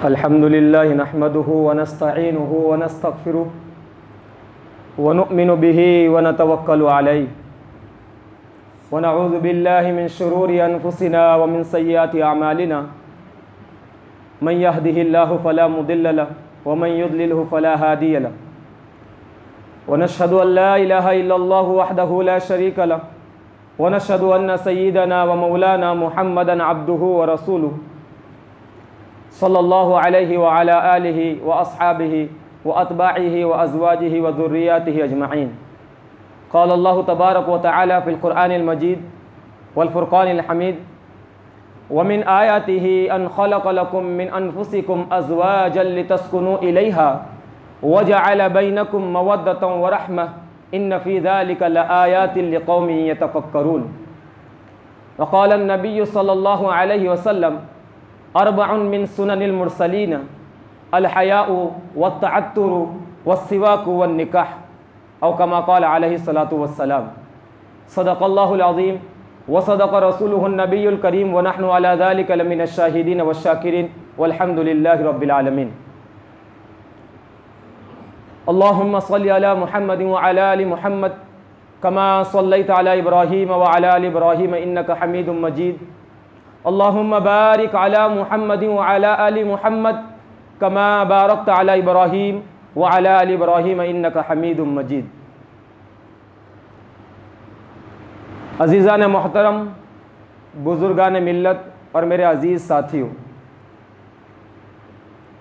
الحمد لله نحمده ونستعينه ونستغفره ونؤمن به ونتوكل عليه ونعوذ بالله من شرور أنفسنا ومن سيئات أعمالنا من يهده الله فلا مضل له ومن يضلله فلا هادي له ونشهد أن لا إله إلا الله وحده لا شريك له ونشهد أن سيدنا ومولانا محمدا عبده ورسوله صلی اللہ علیہ وعلى آلہ واصحابہ واتباعہ وازواجہ وذریاتہ اجمعین. قال اللہ تبارک وتعالی فی القرآن المجید والفرقان الحمید ومن آیاتہ ان خلق لکم من انفسکم ازواجا لتسکنوا الیہا وجعل بینکم مودۃ ورحمہ ان فی ذلک لآیات لقوم یتفکرون. وقال النبی صلی اللہ علیہ وسلم اربع من سنن المرسلین الحیاء والتعطر والسواک والنکاح او کما قال علیہ الصلاۃ والسلام. صدق اللہ العظیم وصدق رسولہ النبی الکریم ونحن علی ذلک لمن الشاہدین والشاکرین والحمد للہ رب العالمین. اللہم صل علی محمد وعلی آل محمد کما صلیت علی ابراہیم وعلی آل ابراہیم انک حمید مجید. اللہم بارک علی محمد وعلی آل محمد کما بارکت علی ابراہیم وعلی آل ابراہیم انک حمید مجید. عزیزان محترم، بزرگان ملت اور میرے عزیز ساتھیوں،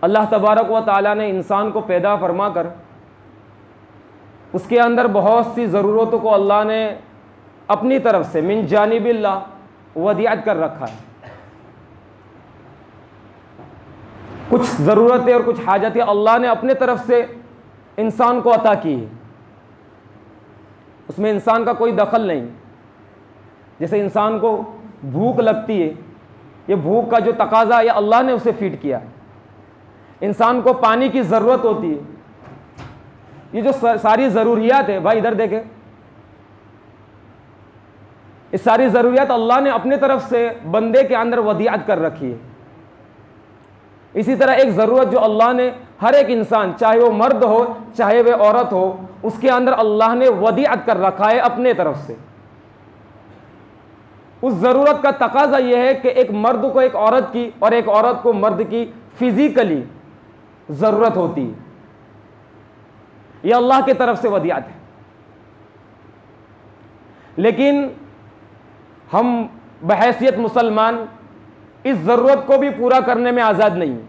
اللہ تبارک و تعالیٰ نے انسان کو پیدا فرما کر اس کے اندر بہت سی ضرورتوں کو اللہ نے اپنی طرف سے من جانب اللہ ودیعت کر رکھا ہے. کچھ ضرورتیں اور کچھ حاجتیں اللہ نے اپنے طرف سے انسان کو عطا کی ہے، اس میں انسان کا کوئی دخل نہیں. جیسے انسان کو بھوک لگتی ہے، یہ بھوک کا جو تقاضا ہے اللہ نے اسے فیڈ کیا ہے. انسان کو پانی کی ضرورت ہوتی ہے، یہ جو ساری ضروریات ہے بھائی ادھر دیکھیں، یہ ساری ضروریات اللہ نے اپنے طرف سے بندے کے اندر ودیعت کر رکھی ہے. اسی طرح ایک ضرورت جو اللہ نے ہر ایک انسان، چاہے وہ مرد ہو چاہے وہ عورت ہو، اس کے اندر اللہ نے ودیعت کر رکھا ہے اپنے طرف سے. اس ضرورت کا تقاضا یہ ہے کہ ایک مرد کو ایک عورت کی اور ایک عورت کو مرد کی فزیکلی ضرورت ہوتی ہے. یہ اللہ کی طرف سے ودیعت ہے. لیکن ہم بحیثیت مسلمان اس ضرورت کو بھی پورا کرنے میں آزاد نہیں ہیں.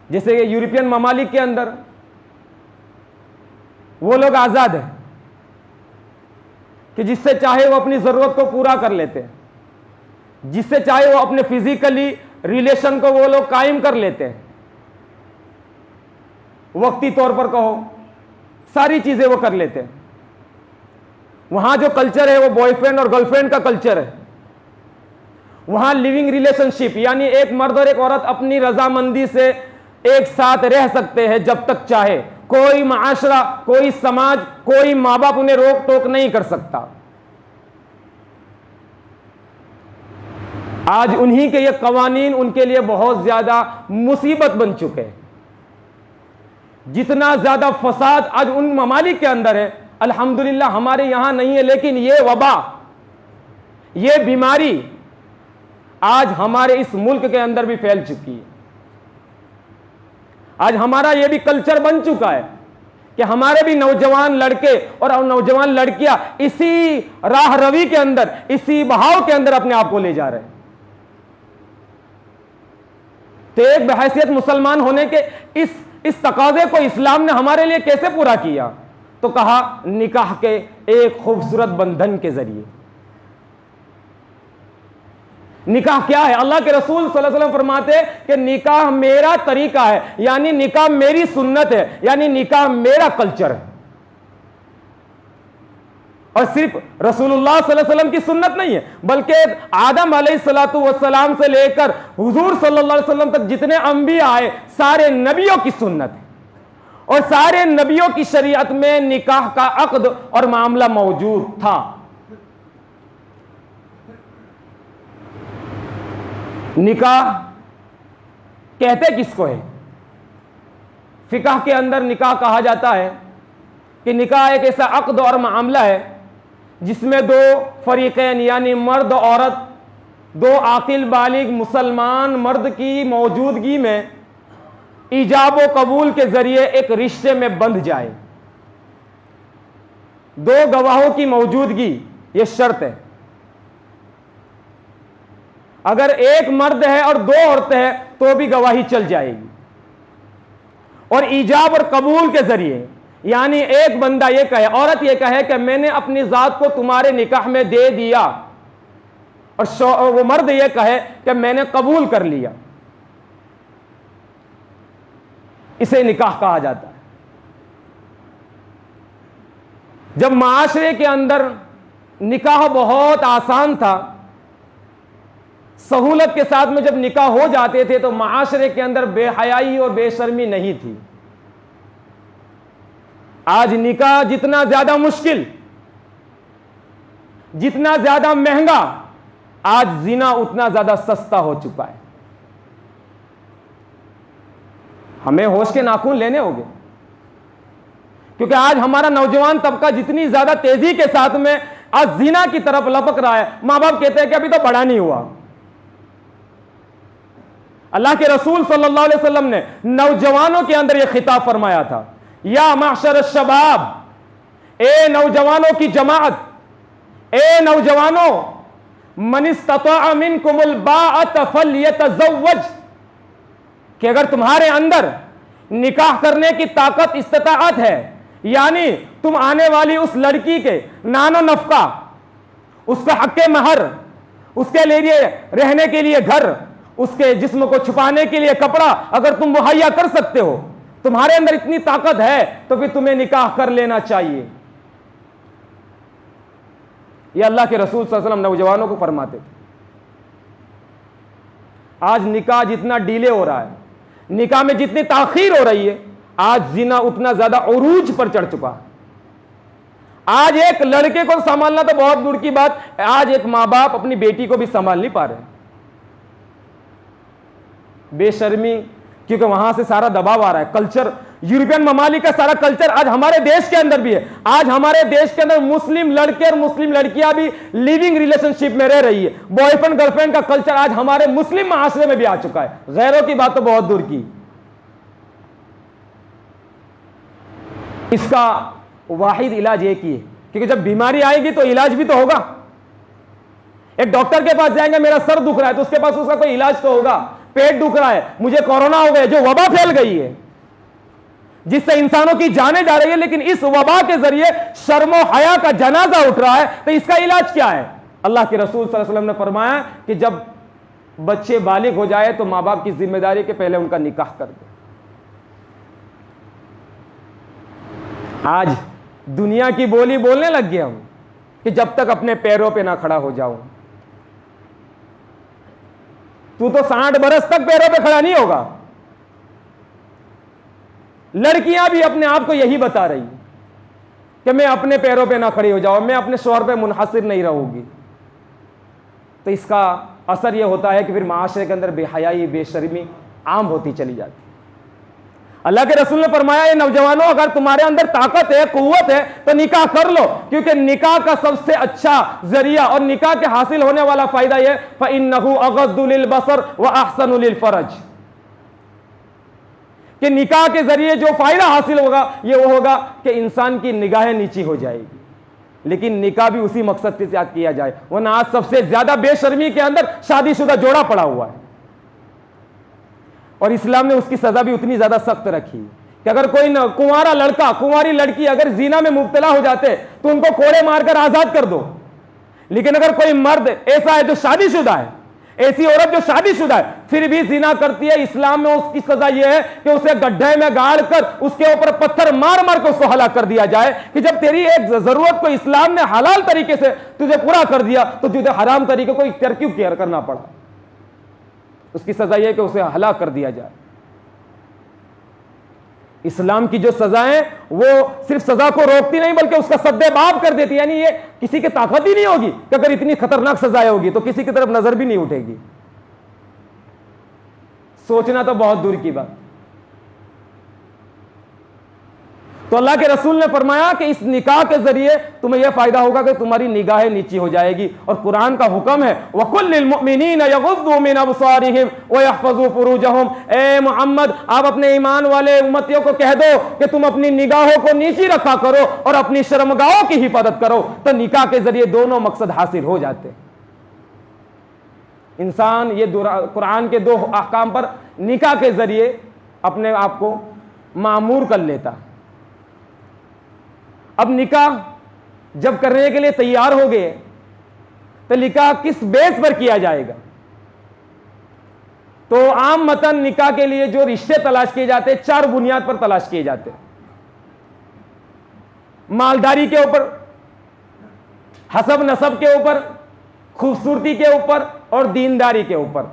جیسے کہ یورپین ممالک کے اندر وہ لوگ آزاد ہیں کہ جس سے چاہے وہ اپنی ضرورت کو پورا کر لیتے ہیں، جس سے چاہے وہ اپنے فزیکلی ریلیشن کو وہ لوگ قائم کر لیتے ہیں. وقتی طور پر کہو ساری چیزیں وہ کر لیتے ہیں. وہاں جو کلچر ہے وہ بوائے فرینڈ اور گرل فرینڈ کا کلچر ہے. وہاں لیونگ ریلیشن شپ یعنی ایک مرد اور ایک عورت اپنی رضامندی سے ایک ساتھ رہ سکتے ہیں جب تک چاہے. کوئی معاشرہ، کوئی سماج، کوئی ماں باپ انہیں روک ٹوک نہیں کر سکتا. آج انہی کے یہ قوانین ان کے لیے بہت زیادہ مصیبت بن چکے ہیں. جتنا زیادہ فساد آج ان ممالک کے اندر ہے، الحمدللہ ہمارے یہاں نہیں ہے، لیکن یہ وبا، یہ بیماری آج ہمارے اس ملک کے اندر بھی پھیل چکی ہے. آج ہمارا یہ بھی کلچر بن چکا ہے کہ ہمارے بھی نوجوان لڑکے اور نوجوان لڑکیاں اسی راہ روی کے اندر، اسی بہاؤ کے اندر اپنے آپ کو لے جا رہے ہیں. تو ایک بحیثیت مسلمان ہونے کے اس تقاضے کو اسلام نے ہمارے لیے کیسے پورا کیا؟ تو کہا نکاح کے ایک خوبصورت بندھن کے ذریعے. نکاح کیا ہے؟ اللہ کے رسول صلی اللہ علیہ وسلم فرماتے ہیں کہ نکاح میرا طریقہ ہے، یعنی نکاح میری سنت ہے، یعنی نکاح میرا کلچر ہے. اور صرف رسول اللہ صلی اللہ علیہ وسلم کی سنت نہیں ہے، بلکہ آدم علیہ السلام سے لے کر حضور صلی اللہ علیہ وسلم تک جتنے انبیاء آئے سارے نبیوں کی سنت ہے. اور سارے نبیوں کی شریعت میں نکاح کا عقد اور معاملہ موجود تھا. نکاح کہتے کس کو ہے؟ فقہ کے اندر نکاح کہا جاتا ہے کہ نکاح ایک ایسا عقد اور معاملہ ہے جس میں دو فریقین یعنی مرد و عورت، دو عاقل بالغ مسلمان مرد کی موجودگی میں ایجاب و قبول کے ذریعے ایک رشتے میں بندھ جائے۔ دو گواہوں کی موجودگی یہ شرط ہے۔ اگر ایک مرد ہے اور دو عورتیں ہیں تو بھی گواہی چل جائے گی، اور ایجاب اور قبول کے ذریعے یعنی ایک بندہ یہ کہے، عورت یہ کہے کہ میں نے اپنی ذات کو تمہارے نکاح میں دے دیا، اور وہ مرد یہ کہے کہ میں نے قبول کر لیا، اسے نکاح کہا جاتا ہے۔ جب معاشرے کے اندر نکاح بہت آسان تھا، سہولت کے ساتھ میں جب نکاح ہو جاتے تھے تو معاشرے کے اندر بے حیائی اور بے شرمی نہیں تھی۔ آج نکاح جتنا زیادہ مشکل، جتنا زیادہ مہنگا، آج زنا اتنا زیادہ سستا ہو چکا ہے۔ ہمیں ہوش کے ناخن لینے ہوگے، کیونکہ آج ہمارا نوجوان طبقہ جتنی زیادہ تیزی کے ساتھ میں آج زنا کی طرف لپک رہا ہے، ماں باپ کہتے ہیں کہ ابھی تو بڑا نہیں ہوا۔ اللہ کے رسول صلی اللہ علیہ وسلم نے نوجوانوں کے اندر یہ خطاب فرمایا تھا، یا معشر الشباب، اے نوجوانوں کی جماعت، اے نوجوانوں، من استطاع منکم الباءۃ فلیتزوج، کہ اگر تمہارے اندر نکاح کرنے کی طاقت استطاعت ہے، یعنی تم آنے والی اس لڑکی کے نان و نفقہ، اس کا حق مہر، اس کے لیے رہنے کے لیے گھر، اس کے جسم کو چھپانے کے لیے کپڑا اگر تم مہیا کر سکتے ہو، تمہارے اندر اتنی طاقت ہے تو پھر تمہیں نکاح کر لینا چاہیے۔ یہ اللہ کے رسول صلی اللہ علیہ وسلم نوجوانوں کو فرماتے تھے۔ آج نکاح جتنا ڈیلے ہو رہا ہے، نکاح میں جتنی تاخیر ہو رہی ہے، آج زنا اتنا زیادہ عروج پر چڑھ چکا ہے۔ آج ایک لڑکے کو سنبھالنا تو بہت دور کی بات، آج ایک ماں باپ اپنی بیٹی کو بھی سنبھال نہیں پا رہے۔ بے شرمی، کیونکہ وہاں سے سارا دباؤ آ رہا ہے، کلچر، یورپین ممالک کا سارا کلچر آج ہمارے دیش کے اندر بھی ہے۔ آج ہمارے دیش کے اندر مسلم لڑکے اور مسلم لڑکیاں بھی لیونگ ریلیشن شپ میں رہ رہی ہے۔ بوائے فرینڈ گرل فرینڈ کا کلچر آج ہمارے مسلم معاشرے میں بھی آ چکا ہے، غیروں کی بات تو بہت دور کی۔ اس کا واحد علاج ایک ہی ہے، کیونکہ جب بیماری آئے گی تو علاج بھی تو ہوگا۔ ایک ڈاکٹر کے پاس جائیں گے، میرا سر دکھ رہا ہے تو اس کے پاس اس کا کوئی علاج تو ہوگا۔ پیٹ دکھ رہا ہے، مجھے کورونا ہو گیا، جو وبا پھیل گئی ہے جس سے انسانوں کی جانیں جا رہی ہے، لیکن اس وبا کے ذریعے شرم و حیا کا جنازہ اٹھ رہا ہے، تو اس کا علاج کیا ہے؟ اللہ کے رسول صلی اللہ علیہ وسلم نے فرمایا کہ جب بچے بالغ ہو جائے تو ماں باپ کی ذمہ داری کے پہلے ان کا نکاح کر دے۔ آج دنیا کی بولی بولنے لگ گیا ہوں کہ جب تک اپنے پیروں پہ نہ کھڑا ہو جاؤں، تو 60 برس تک پیروں پہ کھڑا نہیں ہوگا۔ لڑکیاں بھی اپنے آپ کو یہی بتا رہی کہ میں اپنے پیروں پہ نہ کھڑی ہو جاؤں، میں اپنے شوہر پہ منحصر نہیں رہوں گی۔ تو اس کا اثر یہ ہوتا ہے کہ پھر معاشرے کے اندر بے حیائی، بے شرمی عام ہوتی چلی جاتی۔ اللہ کے رسول نے فرمایا، یہ نوجوانوں، اگر تمہارے اندر طاقت ہے، قوت ہے تو نکاح کر لو، کیونکہ نکاح کا سب سے اچھا ذریعہ اور نکاح کے حاصل ہونے والا فائدہ یہ فَإِنَّهُ أَغَضُّ لِلْبَصَرِ وَأَحْسَنُ لِلْفَرْجِ، کہ نکاح کے ذریعے جو فائدہ حاصل ہوگا یہ وہ ہوگا کہ انسان کی نگاہیں نیچی ہو جائے گی۔ لیکن نکاح بھی اسی مقصد کے ساتھ کیا جائے، ورنہ آج سب سے زیادہ بے شرمی کے اندر شادی شدہ جوڑا پڑا ہوا ہے، اور اسلام نے اس کی سزا بھی اتنی زیادہ سخت رکھی کہ اگر کوئی کنوارا لڑکا، کنواری لڑکی اگر زنا میں مبتلا ہو جاتے تو ان کو کوڑے مار کر آزاد کر دو، لیکن اگر کوئی مرد ایسا ہے جو شادی شدہ ہے، ایسی عورت جو شادی شدہ ہے پھر بھی زنا کرتی ہے، اسلام میں اس کی سزا یہ ہے کہ اسے گڈھے میں گاڑ کر اس کے اوپر پتھر مار مار کر اس کو ہلاک کر دیا جائے، کہ جب تیری ایک ضرورت کو اسلام نے حلال طریقے سے تجھے پورا کر دیا تو تجھے حرام طریقے کو اختیار کیوں کرنا پڑا۔ اس کی سزا یہ ہے کہ اسے ہلاک کر دیا جائے۔ اسلام کی جو سزائیں وہ صرف سزا کو روکتی نہیں بلکہ اس کا سد باب کر دیتی، یعنی یہ کسی کی طاقت ہی نہیں ہوگی کہ اگر اتنی خطرناک سزائیں ہوگی تو کسی کی طرف نظر بھی نہیں اٹھے گی۔ سوچنا تو بہت دور کی بات. تو اللہ کے رسول نے فرمایا کہ اس نکاح کے ذریعے تمہیں یہ فائدہ ہوگا کہ تمہاری نگاہیں نیچی ہو جائے گی. اور قرآن کا حکم ہے وَقُلْ لِلْمُؤْمِنِينَ يَغُضُّوا مِنْ أَبْصَارِهِمْ وَيَحْفَظُوا فُرُوجَهُمْ. اے محمد آپ اپنے ایمان والے امتیوں کو کہہ دو کہ تم اپنی نگاہوں کو نیچی رکھا کرو اور اپنی شرمگاہوں کی حفاظت کرو. تو نکاح کے ذریعے دونوں مقصد حاصل ہو جاتے. انسان یہ قرآن کے دو احکام پر نکاح کے ذریعے اپنے آپ کو معمور کر لیتا. اب نکاح جب کرنے کے لیے تیار ہو گئے تو نکاح کس بیس پر کیا جائے گا؟ تو عام متن نکاح کے لیے جو رشتے تلاش کیے جاتے ہیں 4 بنیاد پر تلاش کیے جاتے ہیں. مالداری کے اوپر، حسب نسب کے اوپر، خوبصورتی کے اوپر اور دینداری کے اوپر.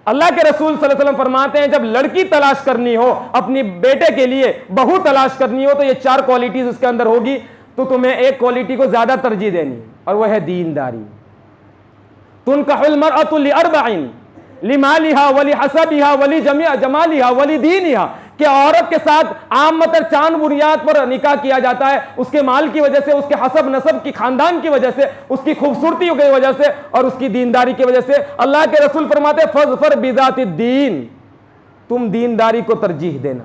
اللہ کے رسول صلی اللہ علیہ وسلم فرماتے ہیں جب لڑکی تلاش کرنی ہو، اپنی بیٹے کے لیے بہو تلاش کرنی ہو تو یہ 4 کوالٹیز اس کے اندر ہوگی. تو تمہیں ایک کوالٹی کو زیادہ ترجیح دینی اور وہ ہے دینداری. تنکح المرأة لأربع لمالها ولحسبها ولجمالها ولدینها. کہ عورت کے ساتھ عام متر 4 بنیاد پر نکاح کیا جاتا ہے، اس کے مال کی وجہ سے، اس کے حسب نسب کی خاندان کی وجہ سے، اس کی خوبصورتی کی وجہ سے اور اس کی دینداری کی وجہ سے. اللہ کے رسول فرماتے ہیں فَاظْفَرْ بِذَاتِ الدِّينِ. تم دینداری کو ترجیح دینا.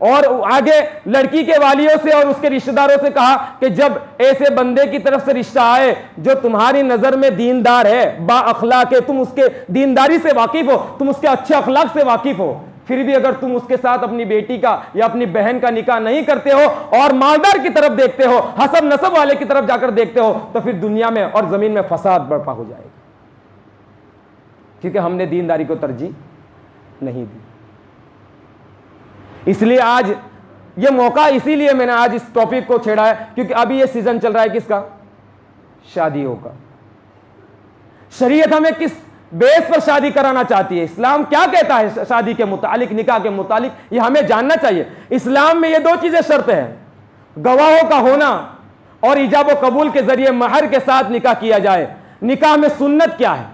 اور آگے لڑکی کے والیوں سے اور اس کے رشتہ داروں سے کہا کہ جب ایسے بندے کی طرف سے رشتہ آئے جو تمہاری نظر میں دیندار ہے، با اخلاق ہے، تم اس کے دینداری سے واقف ہو، تم اس کے اچھے اخلاق سے واقف ہو، پھر بھی اگر تم اس کے ساتھ اپنی بیٹی کا یا اپنی بہن کا نکاح نہیں کرتے ہو اور مالدار کی طرف دیکھتے ہو، حسب نسب والے کی طرف جا کر دیکھتے ہو، تو پھر دنیا میں اور زمین میں فساد برپا ہو جائے گا، کیونکہ ہم نے دینداری کو ترجیح نہیں دی. اس لیے آج یہ موقع، اسی لیے میں نے آج اس ٹاپک کو چھیڑا ہے کیونکہ ابھی یہ سیزن چل رہا ہے کس کا؟ شادیوں کا. شریعت ہمیں کس بیس پر شادی کرانا چاہتی ہے؟ اسلام کیا کہتا ہے شادی کے متعلق، نکاح کے متعلق؟ یہ ہمیں جاننا چاہیے. اسلام میں یہ 2 چیزیں شرط ہیں، گواہوں کا ہونا اور ایجاب و قبول کے ذریعے مہر کے ساتھ نکاح کیا جائے. نکاح میں سنت کیا ہے؟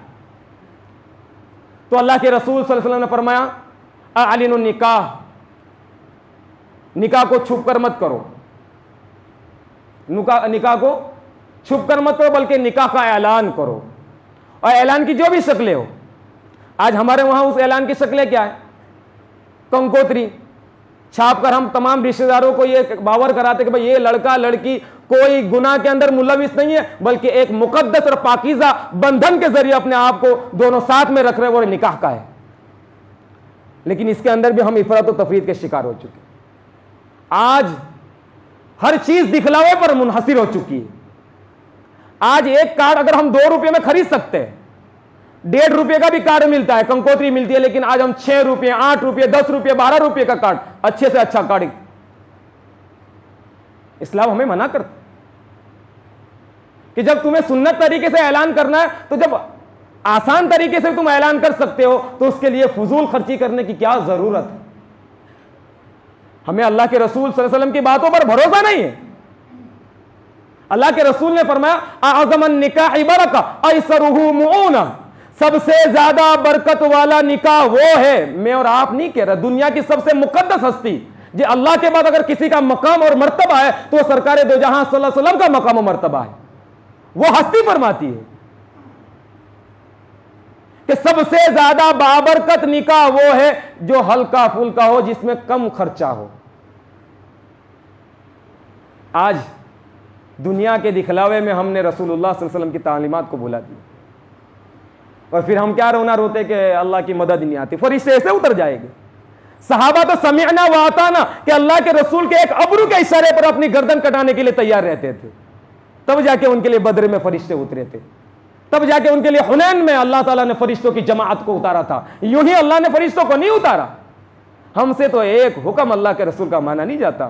تو اللہ کے رسول صلی اللہ علیہ وسلم نے فرمایا اعلن النکاح. نکاح کو چھپ کر مت کرو، نکاح کو چھپ کر مت کرو بلکہ نکاح کا اعلان کرو. اور اعلان کی جو بھی شکلیں ہو، آج ہمارے وہاں اس اعلان کی شکلیں کیا ہے؟ کنکوتری چھاپ کر ہم تمام رشتہ داروں کو یہ باور کراتے کہ بھئی یہ لڑکا لڑکی کوئی گناہ کے اندر ملوث نہیں ہے، بلکہ ایک مقدس اور پاکیزہ بندھن کے ذریعے اپنے آپ کو دونوں ساتھ میں رکھ رہے ہیں، وہ نکاح کا ہے. لیکن اس کے اندر بھی ہم افراط و تفریط کے شکار ہو چکے ہیں. آج ہر چیز دکھلاوے پر منحصر ہو چکی ہے. آج ایک کارڈ اگر ہم 2 روپے میں خرید سکتے ہیں، 1.5 روپے کا بھی کارڈ ملتا ہے، کنکوتری ملتی ہے، لیکن آج ہم 6 روپے 8 روپے 10 روپے 12 روپے کا کارڈ، اچھے سے اچھا کارڈ. اسلام ہمیں منع کرتا کہ جب تمہیں سنت طریقے سے اعلان کرنا ہے تو جب آسان طریقے سے تم اعلان کر سکتے ہو تو اس کے لیے فضول خرچی کرنے کی کیا ضرورت ہے؟ ہمیں اللہ کے رسول صلی اللہ علیہ وسلم کی باتوں پر بھروسہ نہیں ہے. اللہ کے رسول نے فرمایا اعظم النکاح برکہ ایسرہ معونہ. سب سے زیادہ برکت والا نکاح وہ ہے، میں اور آپ نہیں کہہ رہا، دنیا کی سب سے مقدس ہستی جی اللہ کے بعد اگر کسی کا مقام اور مرتبہ ہے تو سرکار دو جہاں صلی اللہ علیہ وسلم کا مقام و مرتبہ ہے. وہ ہستی فرماتی ہے کہ سب سے زیادہ بابرکت نکاح وہ ہے جو ہلکا پھلکا ہو، جس میں کم خرچہ ہو. آج دنیا کے دکھلاوے میں ہم نے رسول اللہ صلی اللہ علیہ وسلم کی تعلیمات کو بھلا دیا اور پھر ہم کیا رونا روتے کہ اللہ کی مدد نہیں آتی. فرشتے ایسے اتر جائے گے. صحابہ تو سمعنا و اطعنا کہ اللہ کے رسول کے ایک ابرو کے اشارے پر اپنی گردن کٹانے کے لیے تیار رہتے تھے. تب جا کے ان کے لیے بدر میں فرشتے اترے تھے، تب جا کے ان کے لیے حنین میں اللہ تعالیٰ نے فرشتوں کی جماعت کو اتارا تھا. یوں ہی اللہ نے فرشتوں کو نہیں اتارا. ہم سے تو ایک حکم اللہ کے رسول کا مانا نہیں جاتا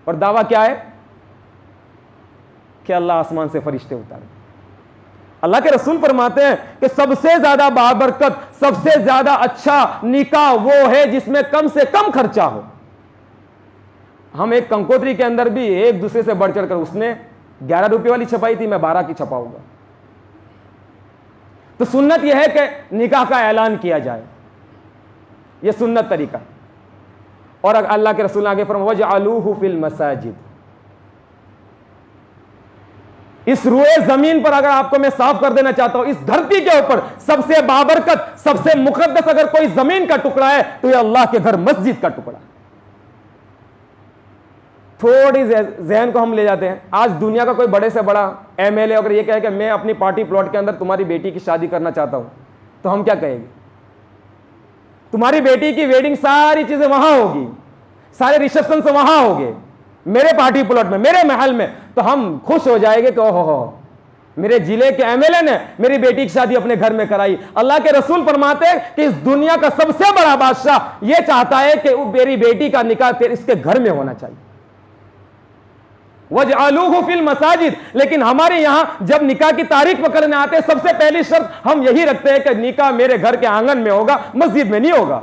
اور دعویٰ کیا ہے کہ اللہ آسمان سے فرشتے اتارے. اللہ کے رسول فرماتے ہیں کہ سب سے زیادہ بابرکت، سب سے زیادہ اچھا نکاح وہ ہے جس میں کم سے کم خرچہ ہو. ہم ایک کنکوتری کے اندر بھی ایک دوسرے سے بڑھ چڑھ کر، اس نے 11 روپے والی چھپائی تھی، میں 12 کی چھپاؤں گا. تو سنت یہ ہے کہ نکاح کا اعلان کیا جائے، یہ سنت طریقہ. اور اللہ کے رسول نے آگے فرمایا وَجْعَلُوهُ فِي الْمَسَاجِدِ. اس روئے زمین پر اگر آپ کو میں صاف کر دینا چاہتا ہوں، اس دھرتی کے اوپر سب سے بابرکت، سب سے مقدس اگر کوئی زمین کا ٹکڑا ہے تو یہ اللہ کے گھر مسجد کا ٹکڑا ہے. تھوڑی ذہن کو ہم لے جاتے ہیں. آج دنیا کا کوئی بڑے سے بڑا ایم ایل اے اگر یہ کہے کہ میں اپنی پارٹی پلاٹ کے اندر تمہاری بیٹی کی شادی کرنا چاہتا ہوں، تو ہم کیا کہیں گے؟ تمہاری بیٹی کی ویڈنگ ساری چیزیں وہاں ہوگی، سارے ریسیپشن سے وہاں ہوگے، میرے پارٹی پلاٹ میں، میرے محل میں. تو ہم خوش ہو جائیں گے کہ اوہ ہو میرے ضلع کے ایم ایل اے نے میری بیٹی کی شادی اپنے گھر میں کرائی. اللہ کے رسول فرماتے ہیں کہ اس دنیا کا سب سے بڑا بادشاہ یہ چاہتا ہے کہ میری بیٹی کا نکاح اس کے گھر میں ہونا چاہیے. وَجْعَلُوهُ فِي الْمَسَاجِدِ. لیکن ہمارے یہاں جب نکاح کی تاریخ پکڑنے آتے ہیں، سب سے پہلی شرط ہم یہی رکھتے ہیں کہ نکاح میرے گھر کے آنگن میں ہوگا، مسجد میں نہیں ہوگا.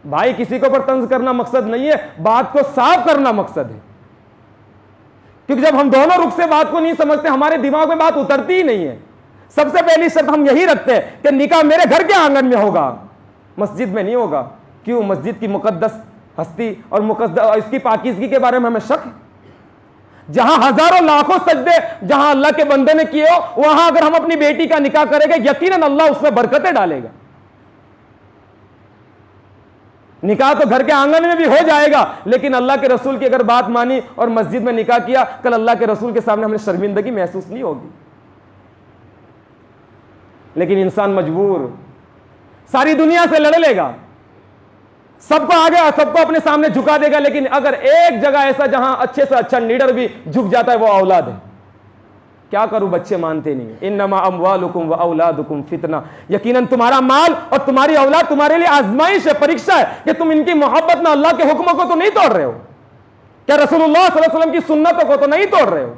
بھائی کسی کو پر طنز کرنا مقصد نہیں ہے، بات کو صاف کرنا مقصد ہے. کیونکہ جب ہم دونوں رخ سے بات کو نہیں سمجھتے، ہمارے دماغ میں بات اترتی ہی نہیں ہے. سب سے پہلی شرط ہم یہی رکھتے ہیں کہ نکاح میرے گھر کے آنگن میں ہوگا، مسجد میں نہیں ہوگا. کیوں؟ مسجد کی مقدس ہستی اور اس کی پاکیزگی کے بارے میں ہمیں شک ہے. جہاں ہزاروں لاکھوں سجدے جہاں اللہ کے بندے نے کیے ہو، وہاں اگر ہم اپنی بیٹی کا نکاح کریں گے، یقیناً اللہ اس میں برکتیں ڈالے گا. نکاح تو گھر کے آنگن میں بھی ہو جائے گا، لیکن اللہ کے رسول کی اگر بات مانی اور مسجد میں نکاح کیا، کل اللہ کے رسول کے سامنے ہمیں شرمندگی محسوس نہیں ہوگی. لیکن انسان مجبور ساری دنیا سے لڑ لے گا، سب کو آگے سب کو اپنے سامنے جھکا دے گا، لیکن اگر ایک جگہ ایسا جہاں اچھے سے اچھا لیڈر بھی جھک جاتا ہے، وہ اولاد ہے. کیا کروں، بچے مانتے نہیں. انما اموالکم واولادکم فتنہ. یقیناً تمہارا مال اور تمہاری اولاد تمہارے لیے آزمائش ہے، پریکشا ہے کہ تم ان کی محبت میں اللہ کے حکموں کو تو نہیں توڑ رہے ہو، کیا رسول اللہ صلی اللہ علیہ وسلم کی سنتوں کو تو نہیں توڑ رہے ہو.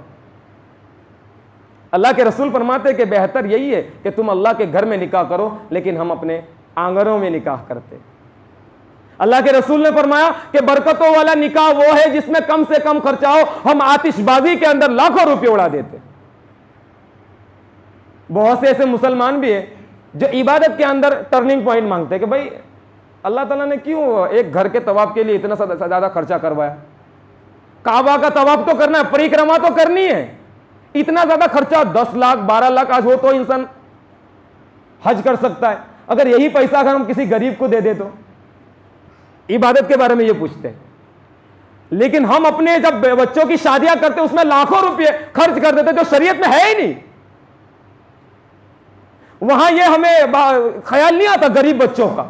اللہ کے رسول فرماتے کہ بہتر یہی ہے کہ تم اللہ کے گھر میں نکاح کرو، لیکن ہم اپنے آنگنوں میں نکاح کرتے. اللہ کے رسول نے فرمایا کہ برکتوں والا نکاح وہ ہے جس میں کم سے کم خرچہ ہو. ہم آتش بازی کے اندر لاکھوں روپے اڑا دیتے. بہت سے ایسے مسلمان بھی ہیں جو عبادت کے اندر ٹرننگ پوائنٹ مانگتے ہیں کہ بھائی اللہ تعالیٰ نے کیوں ایک گھر کے طواف کے لیے اتنا زیادہ خرچہ کروایا؟ کعبہ کا طواف تو کرنا ہے، پریکرما تو کرنی ہے، اتنا زیادہ خرچہ 10 لاکھ 12 لاکھ آج ہو تو انسان حج کر سکتا ہے. اگر یہی پیسہ اگر ہم کسی غریب کو دے دے تو عبادت کے بارے میں یہ پوچھتے ہیں. لیکن ہم اپنے جب بچوں کی شادیاں کرتے اس میں لاکھوں روپے خرچ کر دیتے جو شریعت میں ہے ہی نہیں. وہاں یہ ہمیں خیال نہیں آتا غریب بچوں کا.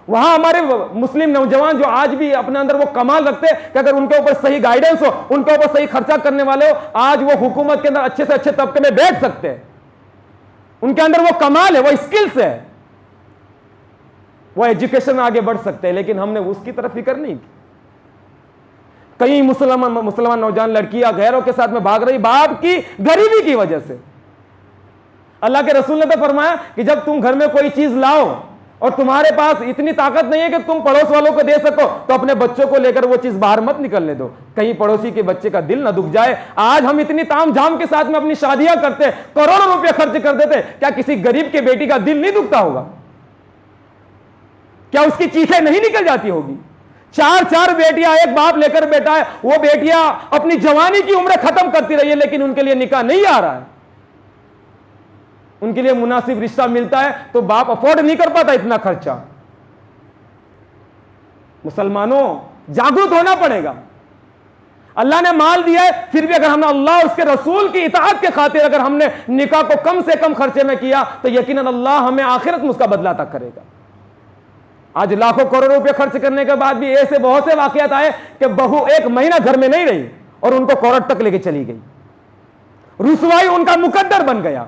وہاں ہمارے مسلم نوجوان جو آج بھی اپنے اندر وہ کمال رکھتے ہیں کہ اگر ان کے اوپر صحیح گائیڈنس ہو، ان کے اوپر صحیح خرچہ کرنے والے ہو، آج وہ حکومت کے اندر اچھے سے اچھے طبقے میں بیٹھ سکتے ہیں. ان کے اندر وہ کمال ہے، وہ اسکلز ہے، وہ ایجوکیشن میں آگے بڑھ سکتے ہیں. لیکن ہم نے اس کی طرف فکر نہیں کی. کئی مسلمان نوجوان لڑکیاں غیروں کے ساتھ میں بھاگ رہی باپ کی غریبی کی وجہ سے. اللہ کے رسول نے تو فرمایا کہ جب تم گھر میں کوئی چیز لاؤ اور تمہارے پاس اتنی طاقت نہیں ہے کہ تم پڑوس والوں کو دے سکو، تو اپنے بچوں کو لے کر وہ چیز باہر مت نکلنے دو، کہیں پڑوسی کے بچے کا دل نہ دکھ جائے. آج ہم اتنی تام جھام کے ساتھ میں اپنی شادیاں کرتے، کروڑوں روپے خرچ کر دیتے، کیا کسی غریب کے بیٹی کا دل نہیں دکھتا ہوگا؟ کیا اس کی چیخیں نہیں نکل جاتی ہوگی؟ 4 بیٹیاں ایک باپ لے کر بیٹا ہے، وہ بیٹیاں اپنی جوانی کی عمریں ختم کرتی رہی ہے، لیکن ان کے لیے نکاح نہیں آ رہا ہے. ان کے لیے مناسب رشتہ ملتا ہے تو باپ افورڈ نہیں کر پاتا اتنا خرچہ. مسلمانوں جاگرت ہونا پڑے گا. اللہ نے مال دیا ہے، پھر بھی اگر ہم نے اللہ اور اس کے رسول کی اطاعت کے خاطر اگر ہم نے نکاح کو کم سے کم خرچے میں کیا تو یقیناً اللہ ہمیں آخرت میں اس کا بدلہ عطا کرے گا. آج لاکھوں کروڑوں روپے خرچ کرنے کے بعد بھی ایسے بہت سے واقعات آئے کہ بہو 1 مہینہ گھر میں نہیں رہی اور ان کو کورٹ تک لے کے چلی گئی. رسوائی ان کا مقدر بن گیا،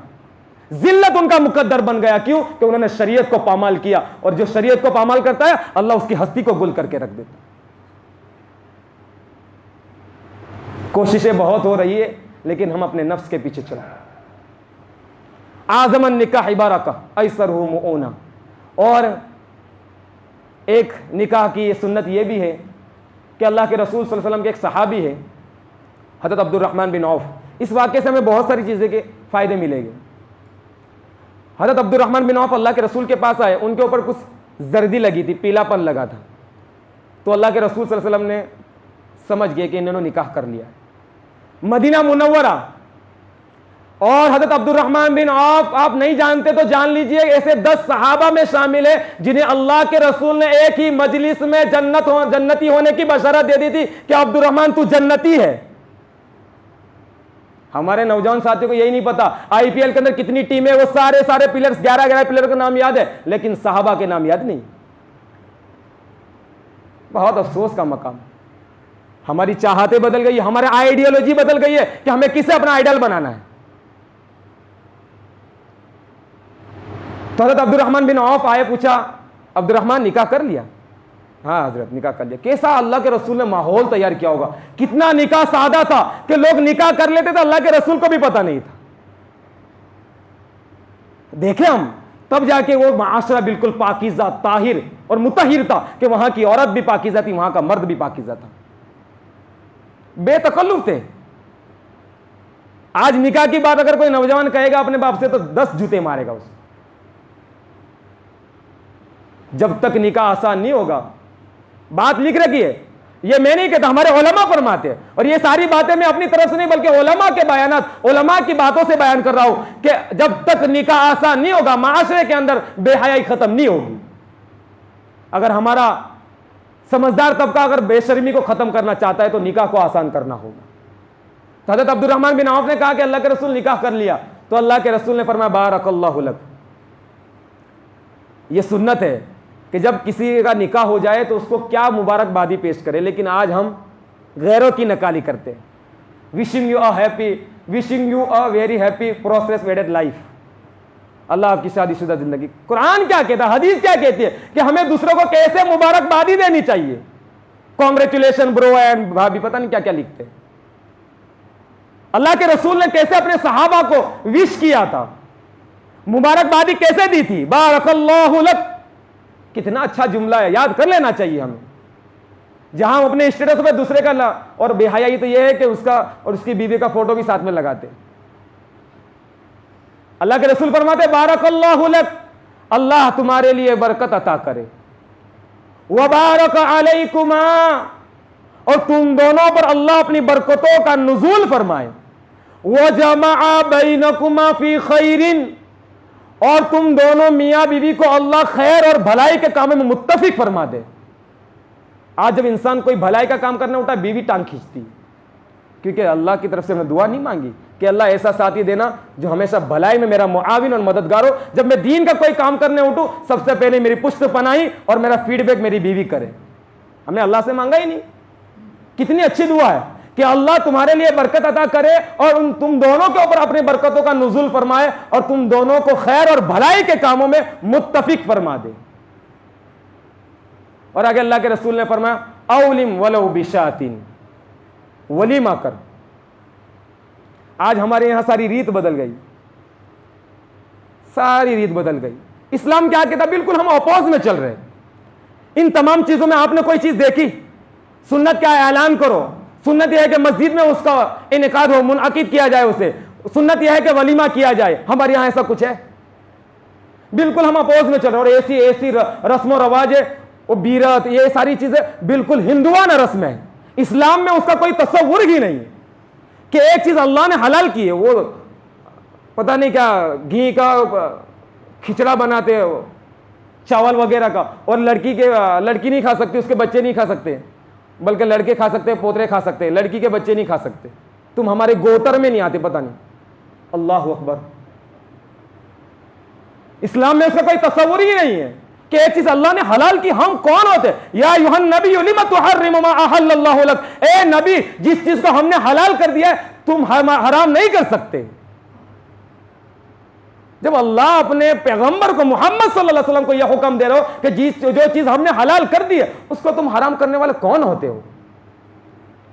ذلت ان کا مقدر بن گیا. کیوں؟ کہ انہوں نے شریعت کو پامال کیا، اور جو شریعت کو پامال کرتا ہے اللہ اس کی ہستی کو گل کر کے رکھ دیتا. کوششیں بہت ہو رہی ہے لیکن ہم اپنے نفس کے پیچھے چل رہے ہیں. اعظم النکاح بارکہ ایسرہ مؤونہ. اور ایک نکاح کی سنت یہ بھی ہے کہ اللہ کے رسول صلی اللہ علیہ وسلم کے ایک صحابی ہے حضرت عبد الرحمن بن عوف. اس واقعے سے ہمیں بہت ساری چیزیں کے فائدے ملیں گے. حضرت عبد الرحمن بن عوف اللہ کے رسول کے پاس آئے، ان کے اوپر کچھ زردی لگی تھی، پیلا پن لگا تھا، تو اللہ کے رسول صلی اللہ علیہ وسلم نے سمجھ گئے کہ انہوں نے نکاح کر لیا۔ مدینہ منورہ اور حضرت عبد الرحمن بن عوف، آپ نہیں جانتے تو جان لیجئے، ایسے 10 صحابہ میں شامل ہے جنہیں اللہ کے رسول نے ایک ہی مجلس میں جنتی ہونے کی بشارت دے دی تھی کہ عبد الرحمن تو جنتی ہے۔ ہمارے نوجوان ساتھیوں کو یہی نہیں پتا آئی پی ایل کے اندر کتنی ٹیمیں، وہ سارے پلیئرز 11 پلیئر کا نام یاد ہے لیکن صحابہ کے نام یاد نہیں۔ بہت افسوس کا مقام، ہماری چاہتیں بدل گئی، ہمارے آئیڈیالوجی بدل گئی ہے کہ ہمیں کسے اپنا آئیڈل بنانا ہے۔ تو حضرت عبد الرحمن بن عوف آئے، پوچھا عبد الرحمن نکاح کر لیا؟ ہاں حضرت نکاح کر لیا۔ کیسا اللہ کے رسول نے ماحول تیار کیا ہوگا، کتنا نکاح سادہ تھا کہ لوگ نکاح کر لیتے تھے، اللہ کے رسول کو بھی پتا نہیں تھا۔ دیکھیں ہم تب جا کے وہ معاشرہ بالکل پاکیزہ، طاہر اور مطہر تھا کہ وہاں کی عورت بھی پاکیزہ تھی، وہاں کا مرد بھی پاکیزہ تھا، بے تکلف تھے۔ آج نکاح کی بات اگر کوئی نوجوان کہے گا اپنے باپ سے تو 10 جوتے مارے گا اسے۔ جب تک نکاح آسان نہیں ہوگا، بات لکھ رکھی ہے، یہ میں نہیں کہتا، ہمارے علماء فرماتے ہیں، اور یہ ساری باتیں میں اپنی طرف سے نہیں بلکہ علماء کے بیانات، علماء کی باتوں سے بیان کر رہا ہوں کہ جب تک نکاح آسان نہیں ہوگا، معاشرے کے اندر بے حیائی ختم نہیں ہوگی۔ اگر ہمارا سمجھدار طبقہ اگر بے شرمی کو ختم کرنا چاہتا ہے تو نکاح کو آسان کرنا ہوگا۔ تو حضرت عبد الرحمن بن عوف نے کہا کہ اللہ کے رسول نکاح کر لیا، تو اللہ کے رسول نے فرمایا بارک اللہ لک۔ یہ سنت ہے کہ جب کسی کا نکاح ہو جائے تو اس کو کیا مبارکبادی پیش کرے، لیکن آج ہم غیروں کی نکالی کرتے ہیں، wishing you a very happy prosperous wedded life، اللہ آپ کی شادی شدہ زندگی۔ قرآن کیا کہتا ہے، حدیث کیا کہتی ہے کہ ہمیں دوسروں کو کیسے مبارکبادی دینی چاہیے، کانگریچولیشن برو اینڈ بھابھی، پتہ نہیں کیا کیا لکھتے ہیں۔ اللہ کے رسول نے کیسے اپنے صحابہ کو وش کیا تھا، مبارکبادی کیسے دی تھی، بارک اللہ لک، کتنا اچھا جملہ ہے، یاد کر لینا چاہیے ہمیں۔ جہاں ہم اپنے اسٹیٹس پہ دوسرے کا اور بے حیائی تو یہ ہے کہ اس کا اور اس کی بیوی کا فوٹو بھی ساتھ میں لگاتے۔ اللہ کے رسول فرماتے بارک اللہ لک، اللہ تمہارے لیے برکت عطا کرے، وبارک علیکما، اور تم دونوں پر اللہ اپنی برکتوں کا نزول فرمائے، وجمع بینکما فی خیر، اور تم دونوں میاں بیوی کو اللہ خیر اور بھلائی کے کاموں میں متفق فرما دے۔ آج جب انسان کوئی بھلائی کا کام کرنے اٹھا بیوی ٹانگ کھینچتی، کیونکہ اللہ کی طرف سے ہم نے دعا نہیں مانگی کہ اللہ ایسا ساتھی دینا جو ہمیشہ بھلائی میں میرا معاون اور مددگار ہو۔ جب میں دین کا کوئی کام کرنے اٹھوں سب سے پہلے میری پشت پناہی اور میرا فیڈ بیک میری بیوی کرے۔ ہم نے اللہ سے مانگا ہی نہیں۔ کتنی اچھی دعا ہے کہ اللہ تمہارے لیے برکت عطا کرے اور تم دونوں کے اوپر اپنی برکتوں کا نزول فرمائے اور تم دونوں کو خیر اور بھلائی کے کاموں میں متفق فرما دے۔ اور آگے اللہ کے رسول نے فرمایا اولم ولو بشاتین، ولیمہ کر۔ آج ہمارے یہاں ساری ریت بدل گئی، ساری ریت بدل گئی۔ اسلام کیا کہتا، بالکل ہم اپوز میں چل رہے ہیں۔ ان تمام چیزوں میں آپ نے کوئی چیز دیکھی؟ سنت کیا ہے، اعلان کرو۔ سنت یہ ہے کہ مسجد میں اس کا انعقاد ہو، منعقد کیا جائے اسے۔ سنت یہ ہے کہ ولیمہ کیا جائے۔ ہمارے یہاں ایسا کچھ ہے؟ بالکل ہم اپوز میں چل رہے ہیں، اور ایسی رسم و رواج ہے، وہ بیرت، یہ ساری چیزیں بالکل ہندوانہ رسم ہے۔ اسلام میں اس کا کوئی تصور ہی نہیں کہ ایک چیز اللہ نے حلال کی ہے، وہ پتہ نہیں کیا گھی کا کھچڑا بناتے چاول وغیرہ کا، اور لڑکی نہیں کھا سکتی، اس کے بچے نہیں کھا سکتے، بلکہ لڑکے کھا سکتے، پوترے کھا سکتے، لڑکی کے بچے نہیں کھا سکتے۔ تم ہمارے گوتر میں نہیں آتے، پتہ نہیں۔ اللہ اکبر۔ اسلام میں اس کا کوئی تصور ہی نہیں ہے کہ ایک چیز اللہ نے حلال کی، ہم کون ہوتے؟ یا ایھا النبی لم تحرم ما احل اللہ لک، اے نبی جس چیز کو ہم نے حلال کر دیا ہے تم حرام نہیں کر سکتے۔ جب اللہ اپنے پیغمبر کو محمد صلی اللہ علیہ وسلم کو یہ حکم دے رہا ہو کہ جو چیز ہم نے حلال کر دی ہے اس کو تم حرام کرنے والے کون ہوتے ہو؟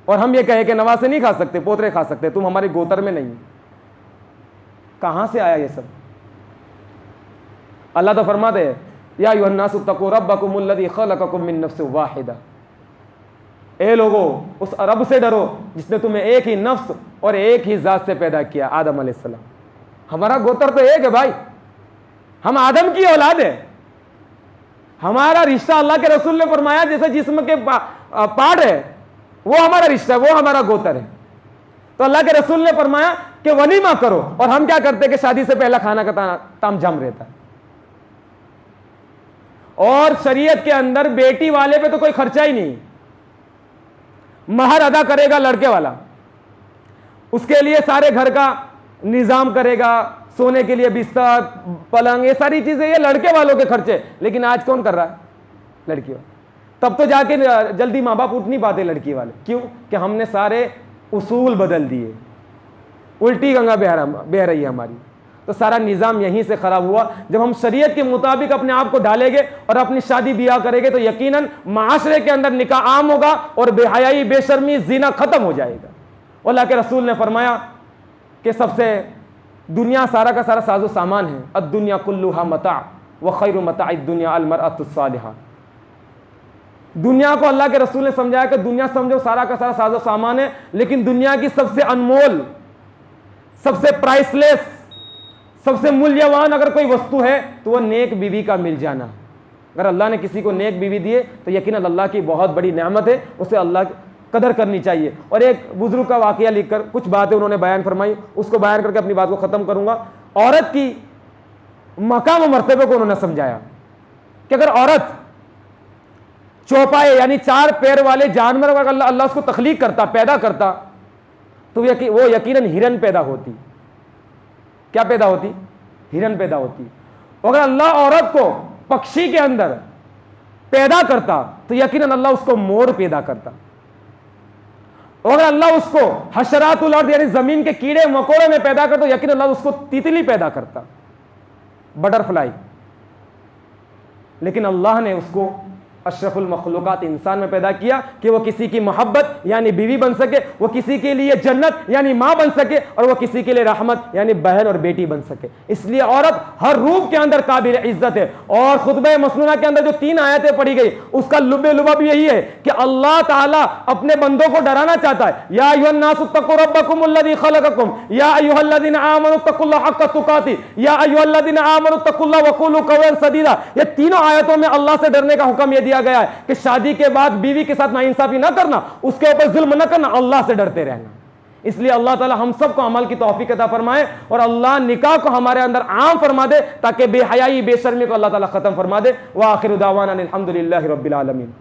اور ہم یہ کہیں کہ نواسے نہیں کھا سکتے، پوترے کھا سکتے، تم ہمارے گوتر میں نہیں۔ کہاں سے آیا یہ سب؟ اللہ تو فرماتے ہیں یا ایھا الناس اتقوا ربکم الذی خلقکم من نفس واحدہ، اے لوگو اس رب سے ڈرو جس نے تمہیں ایک ہی نفس اور ایک ہی ذات سے پیدا کیا، آدم علیہ السلام۔ ہمارا گوتر تو ایک ہے بھائی، ہم آدم کی اولاد ہے. ہمارا رشتہ اللہ کے رسول نے فرمایا جیسے جسم کے پارٹ ہے وہ ہمارا رشتہ ہے, وہ ہمارا گوتر ہے. تو اللہ کے رسول نے فرمایا کہ ولیمہ کرو, اور ہم کیا کرتے کہ شادی سے پہلا کھانا کا تام جھام رہتا ہے. اور شریعت کے اندر بیٹی والے پہ تو کوئی خرچہ ہی نہیں, مہر ادا کرے گا لڑکے والا, اس کے لیے سارے گھر کا نظام کرے گا, سونے کے لیے بستر پلنگ یہ ساری چیزیں یہ لڑکے والوں کے خرچے. لیکن آج کون کر رہا ہے؟ لڑکی والے. تب تو جا کے جلدی ماں باپ اٹھ نہیں پاتے لڑکی والے. کیوں؟ کہ ہم نے سارے اصول بدل دیے, الٹی گنگا بہہ رہی ہے ہماری. تو سارا نظام یہیں سے خراب ہوا. جب ہم شریعت کے مطابق اپنے آپ کو ڈالیں گے اور اپنی شادی بیاہ کریں گے تو یقیناً معاشرے کے اندر نکاح عام ہوگا اور بے حیائی, بے شرمی, زنا ختم ہو جائے گا. اللہ کے رسول نے فرمایا کہ سب سے دنیا سارا کا سارا ساز و سامان ہے. الدنیا کلھا متاع وخیر متاع الدنیا المرأۃ الصالحہ. دنیا کو اللہ کے رسول نے سمجھایا کہ دنیا سمجھو سارا کا سارا ساز و سامان ہے, لیکن دنیا کی سب سے انمول, سب سے پرائس لیس, سب سے مولیہوان اگر کوئی وستو ہے تو وہ نیک بیوی کا مل جانا. اگر اللہ نے کسی کو نیک بیوی دیے تو یقیناً اللہ کی بہت بڑی نعمت ہے, اسے اللہ کی قدر کرنی چاہیے. اور ایک بزرگ کا واقعہ لکھ کر کچھ باتیں انہوں نے بیان فرمائی, اس کو بیان کر کے اپنی بات کو ختم کروں گا. عورت کی مقام و مرتبے کو انہوں نے سمجھایا کہ اگر عورت چوپائے یعنی 4 پیر والے جانور اگر اللہ اس کو تخلیق کرتا, پیدا کرتا, تو وہ یقیناً ہرن پیدا ہوتی. کیا پیدا ہوتی؟ ہرن پیدا ہوتی. اگر اللہ عورت کو پکشی کے اندر پیدا کرتا تو یقیناً اللہ اس کو مور پیدا کرتا. اگر اللہ اس کو حشرات الارض یعنی زمین کے کیڑے مکوڑے میں پیدا کرتا تو یقیناً اللہ اس کو تیتلی پیدا کرتا, بٹر فلائی. لیکن اللہ نے اس کو اشرف المخلوقات انسان میں پیدا کیا کہ وہ کسی کی محبت یعنی بیوی بن سکے, وہ کسی کے لیے جنت یعنی ماں بن سکے, اور وہ کسی کے لیے رحمت یعنی بہن اور بیٹی بن سکے. اس لیے عورت ہر روپ کے اندر قابل عزت ہے. اور خطبہ مسنونہ کے اندر جو 3 آیتیں پڑھی گئی اس کا لب لباب یہی ہے کہ اللہ تعالیٰ اپنے بندوں کو ڈرانا چاہتا ہے. یا ایھا الناس اتقوا ربکم الذی خلقکم یا ایھا الذین آمنوا اتقوا اللہ حق تقاتہ یا ایھا الذین آمنوا اتقوا اللہ وقولوا قولا سدیدا. یہ تینوں آیتوں میں اللہ سے ڈرنے کا حکم یہ دیا گیا ہے کہ شادی کے بعد بیوی کے ساتھ ناانصافی نہ کرنا, اس کے اوپر ظلم نہ کرنا, اللہ سے ڈرتے رہنا. اس لیے اللہ تعالی ہم سب کو عمل کی توفیق عطا فرمائے اور اللہ نکاح کو ہمارے اندر عام فرما دے تاکہ بے حیائی, بے شرمی کو اللہ تعالی ختم فرما دے. وآخر دعوانا الحمدللہ رب العالمین.